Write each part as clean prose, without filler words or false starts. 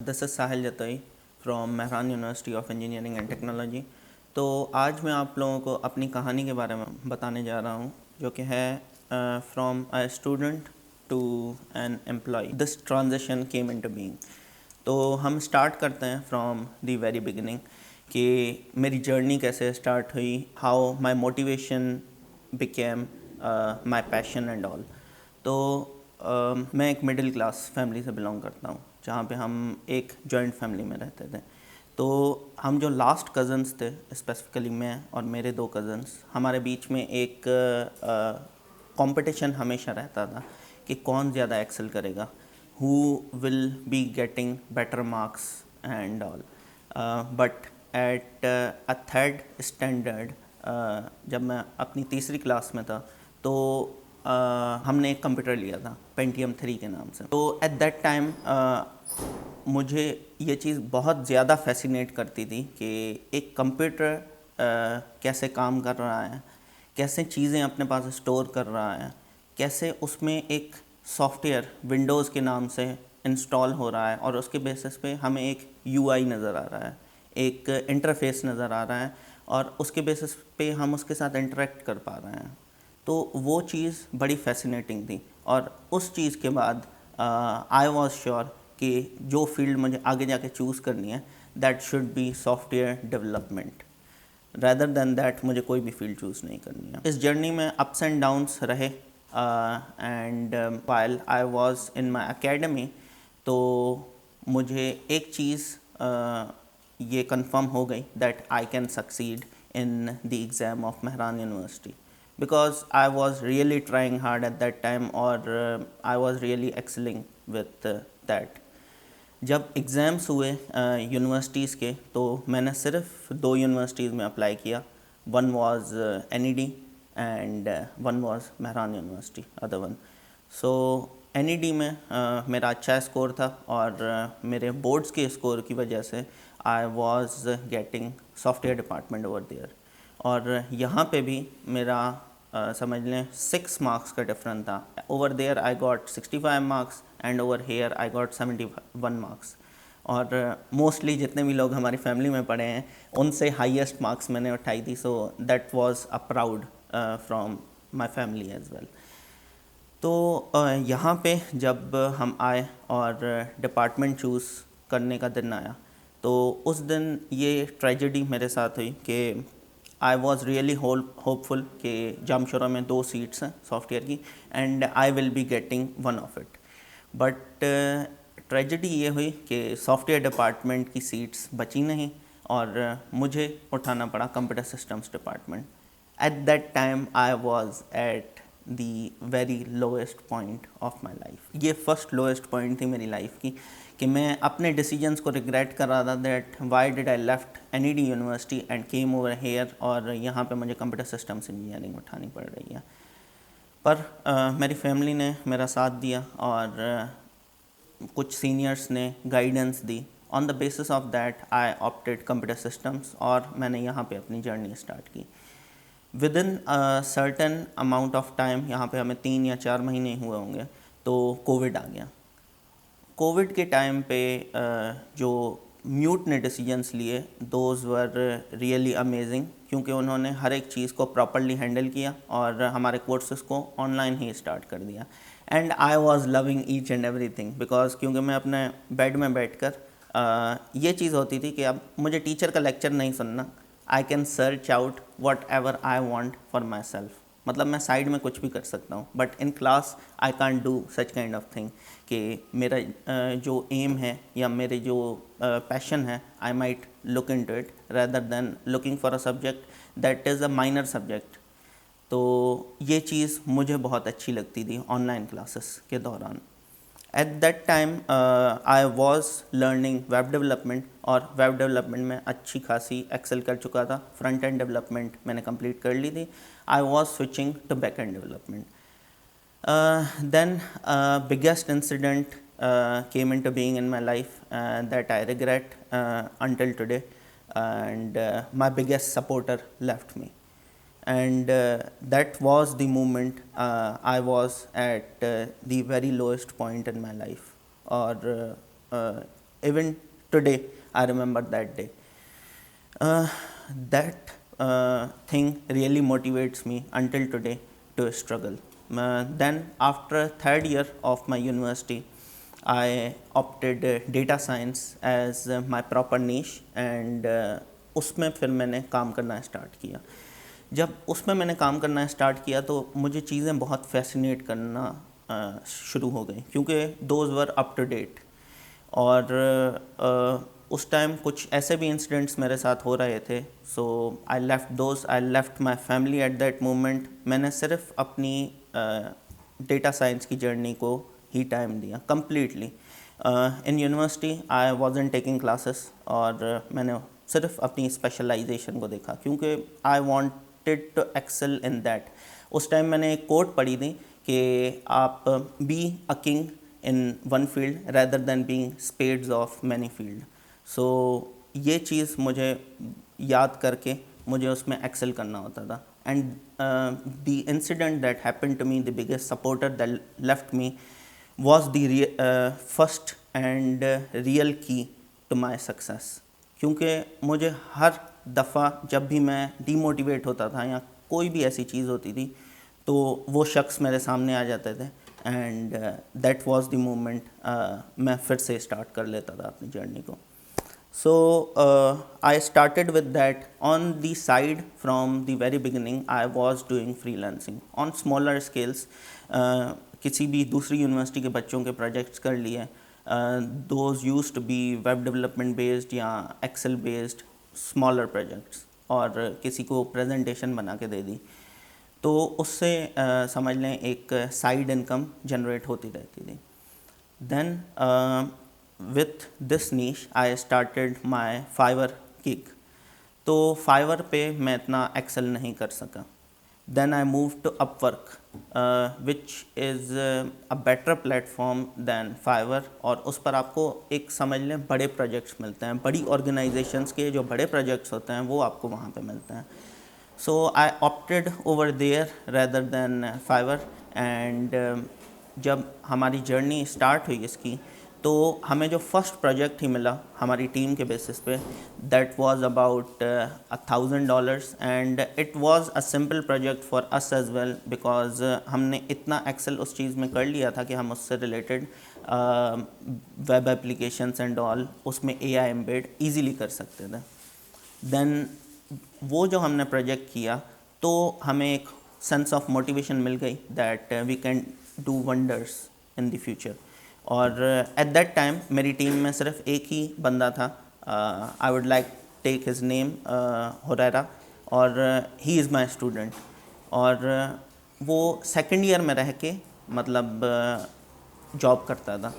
This is Sahil Jatoi from Mehran university of engineering and technology. तो आज मैं आप लोगों को अपनी कहानी के बारे में बताने जा रहा हूँ, जो कि है from a student to an employ. This transition came into being. तो हम स्टार्ट करते हैं फ्रॉम द वेरी बिगिनिंग कि मेरी जर्नी कैसे स्टार्ट हुई, how my motivation became my passion and all. तो मैं एक मिडिल क्लास फैमिली से बिलोंग करता हूँ, जहाँ पे हम एक जॉइंट फैमिली में रहते थे। तो हम जो लास्ट कज़न्स थे, स्पेसिफ़िकली मैं और मेरे दो कज़न्स, हमारे बीच में एक कंपटीशन हमेशा रहता था कि कौन ज़्यादा एक्सेल करेगा, who will be getting better marks and all. But at a third standard, जब मैं अपनी तीसरी क्लास में था, तो हमने एक कंप्यूटर लिया था पेंटियम 3 के नाम से। तो एट दैट टाइम मुझे ये चीज़ बहुत ज़्यादा फैसिनेट करती थी कि एक कंप्यूटर कैसे काम कर रहा है, कैसे चीज़ें अपने पास स्टोर कर रहा है, कैसे उसमें एक सॉफ्टवेयर विंडोज़ के नाम से इंस्टॉल हो रहा है और उसके बेसिस पे हमें एक यूआई नज़र आ रहा है, एक इंटरफेस नज़र आ रहा है और उसके बेसिस पे हम उसके साथ इंटरेक्ट कर पा रहे हैं। तो वो चीज़ बड़ी फैसिनेटिंग थी और उस चीज़ के बाद आई वॉज श्योर कि जो फील्ड मुझे आगे जाके चूज़ करनी है, that should be software development. Rather than that मुझे कोई भी फील्ड चूज़ नहीं करनी है। इस जर्नी में अप्स एंड डाउन्स रहे and while I was in my academy, तो मुझे एक चीज़ ये कंफर्म हो गई that I can succeed in the exam of Mehran University, because I was really trying hard at that time, or I was really excelling with that. जब exams हुए universities के, तो मैंने सिर्फ 2 यूनिवर्सिटीज़ में अप्लाई किया। One was NED and one was Mehran university, other one. So NED में मेरा अच्छा स्कोर था और मेरे बोर्ड्स के स्कोर की वजह से I was getting software department over there. और यहाँ पे भी मेरा समझ लें 6 मार्क्स का डिफरेंस था। Over there I got 65 marks and over here I got 71 marks. और मोस्टली जितने भी लोग हमारी फैमिली में पढ़े हैं, उनसे हाईएस्ट मार्क्स मैंने उठाई थी। So that was a proud from my family as well. तो यहाँ पे जब हम आए और डिपार्टमेंट चूज़ करने का दिन आया, तो उस दिन ये ट्रेजेडी मेरे साथ हुई कि आई वॉज़ रियली होपफुल कि जामशोरा में 2 सीट्स हैं सॉफ्टवेयर की and I will be getting one of it. But tragedy ये हुई कि सॉफ्टवेयर डिपार्टमेंट की सीट्स बची नहीं और मुझे उठाना पड़ा computer systems department. Eight that time I was at the very lowest point of my life. ये फर्स्ट लोएस्ट पॉइंट थी मेरी लाइफ की कि मैं अपने डिसीजंस को रिग्रेट कर रहा था that why did I left NED university and came over here, और यहाँ पे मुझे कंप्यूटर सिस्टम्स इंजीनियरिंग उठानी पड़ रही है। पर मेरी फैमिली ने मेरा साथ दिया और कुछ सीनियर्स ने guidance the. On the basis of that I opted computer systems और मैंने यहाँ पे अपनी जर्नी स्टार्ट की। With in certain amount of time, यहाँ पे हमें 3 या 4 महीने हुए होंगे, तो कोविड आ गया। कोविड के टाइम पे जो म्यूट ने डिसीजंस लिए, दोज वर रियली अमेजिंग, क्योंकि उन्होंने हर एक चीज़ को प्रॉपरली हैंडल किया और हमारे कोर्सेज़ को ऑनलाइन ही स्टार्ट कर दिया। And I was loving each and everything, because क्योंकि मैं अपने बेड में बैठकर ये चीज़ होती थी कि अब मुझे टीचर का लेक्चर नहीं सुनना, I can search out what ever I want for my self. मतलब मैं साइड में कुछ भी कर सकता हूँ, but in class I can't do such kind of thing कि मेरा जो एम है या मेरे जो पैशन है, I might look into it rather than looking for a subject that is a minor subject. तो ये चीज़ मुझे बहुत अच्छी लगती थी ऑनलाइन क्लासेस के दौरान। At that time I was learning web development, और वेब डेवलपमेंट में अच्छी खासी एक्सेल कर चुका था। फ्रंट एंड डेवलपमेंट मैंने कंप्लीट कर ली थी। I was switching to back end development. Then biggest incident came into being in my life that I regret until today, and my biggest supporter left me, and that was the moment I was at the very lowest point in my life, और Even today, I remember that day. That thing really motivates me until today to struggle. Then, after third year of my university, I opted data science as my proper niche, and उसमें फिर मैंने काम करना start किया. जब उसमें मैंने काम करना स्टार्ट किया तो मुझे चीज़ें बहुत फैसिनेट करना शुरू हो गई, क्योंकि those were up to date. और उस टाइम कुछ ऐसे भी इंसिडेंट्स मेरे साथ हो रहे थे. So I left my family at that moment. मैंने सिर्फ अपनी डेटा साइंस की जर्नी को ही टाइम दिया completely. In university I wasn't taking classes, और मैंने सिर्फ अपनी स्पेशलाइजेशन को देखा, क्योंकि I wanted to excel in that. उस टाइम मैंने एक कोट पढ़ी थी कि आप be a king in one field rather than being spades of many field. So ये चीज़ मुझे याद करके मुझे उसमें एक्सेल करना होता था. And the incident that happened to me, the biggest supporter that left me, was the first and real key to my success. क्योंकि मुझे हर दफ़ा जब भी मैं डीमोटिवेट होता था या कोई भी ऐसी चीज़ होती थी तो वो शख्स मेरे सामने आ जाते थे, and that was the moment मैं फिर से स्टार्ट कर लेता था अपनी जर्नी को. So I started with that. On the side from the very beginning I was doing freelancing on smaller scales. किसी भी दूसरी यूनिवर्सिटी के बच्चों के प्रोजेक्ट्स कर लिए. Those used to be web development based या एक्सेल बेस्ड स्मॉलर प्रोजेक्ट्स, और किसी को प्रेजेंटेशन बना के दे दी तो उससे समझ लें एक साइड इनकम जनरेट होती रहती थी. Then with this niche I started my Fiverr gig. तो फाइवर पे मैं इतना एक्सेल नहीं कर सका. Then I move to Upwork, which is a better platform than Fiverr, और उस पर आपको एक समझ लें बड़े प्रोजेक्ट्स मिलते हैं. बड़ी ऑर्गेनाइजेशंस के जो बड़े प्रोजेक्ट्स होते हैं वो आपको वहाँ पे मिलते हैं. So I opted over there rather than Fiverr. And जब हमारी जर्नी स्टार्ट हुई इसकी तो हमें जो फर्स्ट प्रोजेक्ट ही मिला हमारी टीम के बेसिस पे, that was about $1,000. And it was a simple project for us as well, because हमने इतना एक्सेल उस चीज़ में कर लिया था कि हम उससे related web applications and all उसमें AI एम्बेड ईजीली कर सकते थे. देन वो जो हमने प्रोजेक्ट किया तो हमें एक सेंस ऑफ मोटिवेशन मिल गई that we can do wonders in the future. और एट दैट टाइम मेरी टीम में सिर्फ एक ही बंदा था. I would like take his name Huraira, और ही इज़ माई स्टूडेंट. और वो सेकेंड ईयर में रह के मतलब जॉब करता था.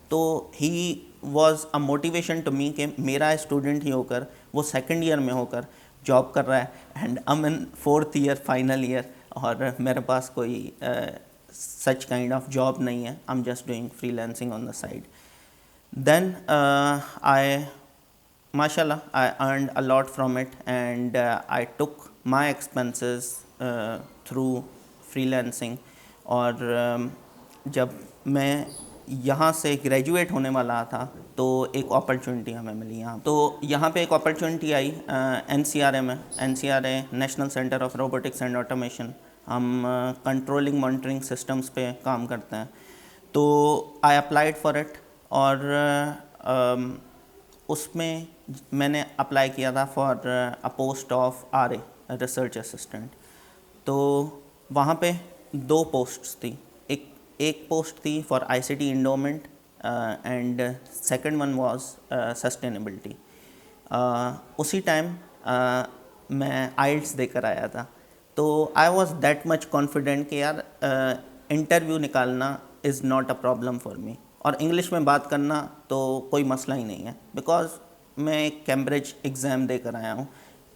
तो he was a motivation to me कि मेरा स्टूडेंट ही होकर वो सेकेंड ईयर में होकर जॉब कर रहा है, and I am in fourth year final year, और मेरे पास कोई such kind of job नहीं है. I'm just doing freelancing on the side. Then mashallah, I earned a lot from it, and I took my expenses through freelancing. और जब मैं यहाँ से ग्रेजुएट होने वाला था तो एक अपॉर्चुनिटी हमें मिली यहाँ. तो यहाँ पे एक अपॉर्चुनिटी आई NCRA में. NCRA national centre of robotics and automation. हम कंट्रोलिंग मॉनिटरिंग सिस्टम्स पे काम करते हैं. तो आई अप्लाइड फॉर इट, और उसमें मैंने अप्लाई किया था for a post of RA research assistant. तो वहाँ पे 2 पोस्ट्स थी. एक पोस्ट थी for ICT endowment, and second one was sustainability. उसी टाइम मैं IELTS देकर आया था. तो I was that much confident कि यार इंटरव्यू निकालना is not a problem for me, और इंग्लिश में बात करना तो कोई मसला ही नहीं है, बिकॉज मैं एक कैम्ब्रिज एग्ज़ाम देकर आया हूँ.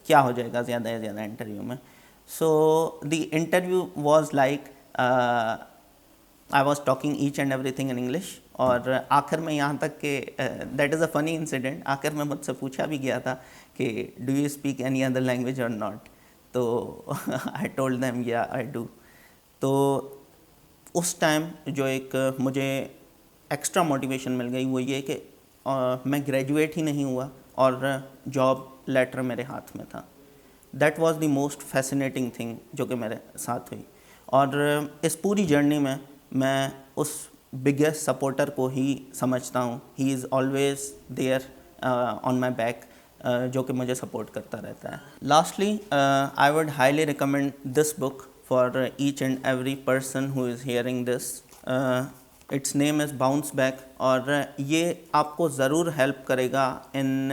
क्या हो जाएगा ज़्यादा से ज़्यादा इंटरव्यू में. So the interview was like I was talking each and everything in English. और आखिर में यहाँ तक कि that is a funny incident, आखिर में मुझसे पूछा भी गया था कि do you speak any other language और नॉट. तो आई टोल्ड देम या आई डू. तो उस टाइम जो एक मुझे एक्स्ट्रा मोटिवेशन मिल गई वो ये कि میں گریجویٹ ہی نہیں ہوا اور جاب لیٹر میرے ہاتھ میں تھا. That was the most fascinating thing جو کہ میرے ساتھ ہوئی. اور اس پوری جرنی میں اس بگیسٹ سپورٹر کو ہی سمجھتا ہوں. He is always there on my back, جو کہ مجھے سپورٹ کرتا رہتا ہے. Lastly I would highly recommend this book for each and every person who is hearing this. It's name is bounce back, اور یہ آپ کو ضرور ہیلپ کرے گا in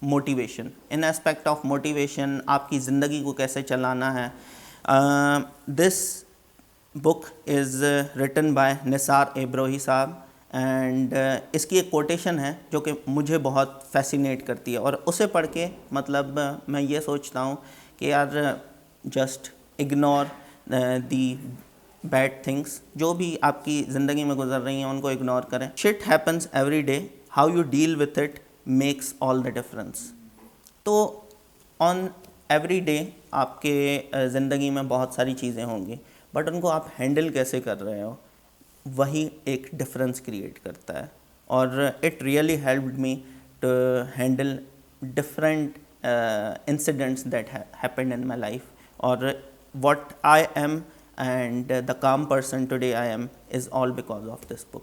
motivation, in aspect of motivation, آپ کی زندگی کو کیسے چلانا ہے. دس بک از ریٹن بائی نثار ابروہی صاحب, اینڈ اس کی ایک کوٹیشن ہے جو کہ مجھے بہت فیسینیٹ کرتی ہے, اور اسے پڑھ کے مطلب میں یہ سوچتا ہوں کہ یار just ignore the bad things, جو بھی آپ کی زندگی میں گزر رہی ہیں ان کو اگنور کریں. Shit happens every day, how you deal with it makes all the difference. تو آن ایوری ڈے آپ کے زندگی میں بہت ساری چیزیں ہوں گی, بٹ ان کو آپ ہینڈل کیسے کر رہے ہو وہی ایک ڈفرینس کریٹ کرتا ہے. اور it really helped me to handle different incidents that happened in my life, اور what I am and the calm person today I am is all because of this book.